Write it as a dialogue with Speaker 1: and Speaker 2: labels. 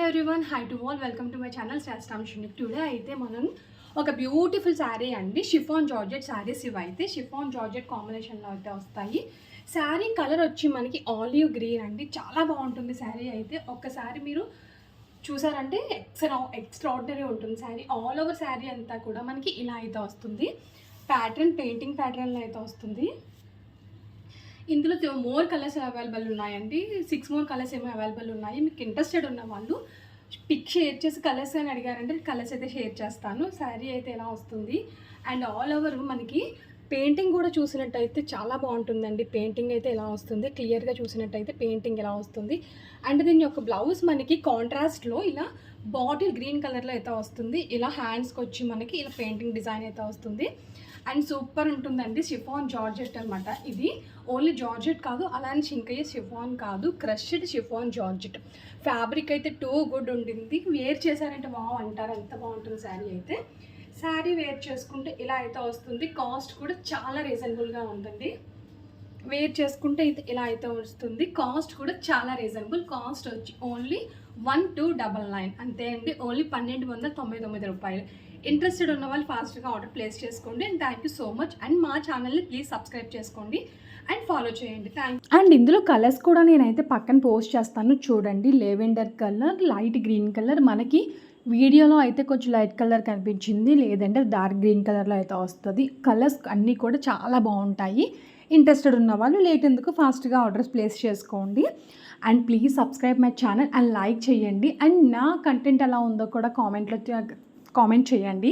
Speaker 1: Everyone, hi to all, welcome to my channel శ్రేష్టాంశుని. Today అయితే మనం ఒక బ్యూటిఫుల్ శారీ అండి, షిఫాన్ జార్జెట్ శారీస్. ఇవి అయితే షిఫాన్ జార్జెట్ కాంబినేషన్లో అయితే వస్తాయి. శారీ కలర్ వచ్చి మనకి ఆలివ్ గ్రీన్ అండి, చాలా బాగుంటుంది శారీ అయితే. ఒక్కసారి మీరు చూసారంటే ఎక్స్ట్రాడినరీ ఉంటుంది శారీ. ఆల్ ఓవర్ శారీ అంతా కూడా మనకి ఇలా అయితే వస్తుంది. ప్యాటర్న్ పెయింటింగ్ ప్యాటర్న్లో అయితే వస్తుంది. ఇందులో మోర్ కలర్స్ అవైలబుల్ ఉన్నాయండి. 6 మోర్ కలర్స్ ఏమో అవైలబుల్ ఉన్నాయి. మీకు ఇంట్రెస్టెడ్ ఉన్న వాళ్ళు పిక్ షేర్ చేసి కలర్స్ అని అడిగారంటే కలర్స్ అయితే షేర్ చేస్తాను. శారీ అయితే ఎలా వస్తుంది అండ్ ఆల్ ఓవర్ మనకి పెయింటింగ్ కూడా చూసినట్టయితే చాలా బాగుంటుందండి. పెయింటింగ్ అయితే ఎలా వస్తుంది, క్లియర్గా చూసినట్టయితే పెయింటింగ్ ఎలా వస్తుంది. అండ్ దీని యొక్క బ్లౌజ్ మనకి కాంట్రాస్ట్లో ఇలా బాటిల్ గ్రీన్ కలర్లో అయితే వస్తుంది. ఇలా హ్యాండ్స్కి వచ్చి మనకి ఇలా పెయింటింగ్ డిజైన్ అయితే వస్తుంది. అండ్ సూపర్ ఉంటుందండి. షిఫాన్ జార్జెట్ అనమాట. ఇది ఓన్లీ జార్జెట్ కాదు, అలానే చింకయ్య షిఫాన్ కాదు, క్రష్డ్ షిఫాన్ జార్జెట్. ఫ్యాబ్రిక్ అయితే టూ గుడ్ ఉంటుంది. వేర్ చేశారంటే వావ్ అంటారు, ఎంత బాగుంటుంది శారీ అయితే. శారీ వేర్ చేసుకుంటే ఇలా అయితే వస్తుంది. కాస్ట్ కూడా చాలా రీజనబుల్గా ఉంటుంది. వేర్ చేసుకుంటే ఇది ఇలా అయితే వస్తుంది. కాస్ట్ కూడా చాలా రీజనబుల్. కాస్ట్ వచ్చి ఓన్లీ 1299 అంతే అండి. ఓన్లీ 1299 రూపాయలు. ఇంట్రెస్టెడ్ ఉన్న వాళ్ళు ఫాస్ట్గా ఆర్డర్ ప్లేస్ చేసుకోండి. And thank you so much. And మా ఛానల్ని ప్లీజ్ సబ్స్క్రైబ్ చేసుకోండి అండ్ ఫాలో చేయండి. థ్యాంక్స్. అండ్ ఇందులో కలర్స్ కూడా నేనైతే పక్కన పోస్ట్ చేస్తాను చూడండి. Lavender colour, light green colour, మనకి వీడియోలో అయితే కొంచెం లైట్ కలర్ కనిపించింది, లేదంటే డార్క్ గ్రీన్ కలర్లో అయితే వస్తుంది. కలర్స్ అన్నీ కూడా చాలా బాగుంటాయి. ఇంట్రెస్టెడ్ ఉన్న వాళ్ళు లేట్ ఎందుకు ఫాస్ట్గా ఆర్డర్స్ ప్లేస్ చేసుకోండి. And please subscribe my channel and like చేయండి. అండ్ నా కంటెంట్ ఎలా ఉందో కూడా కామెంట్ చేయండి.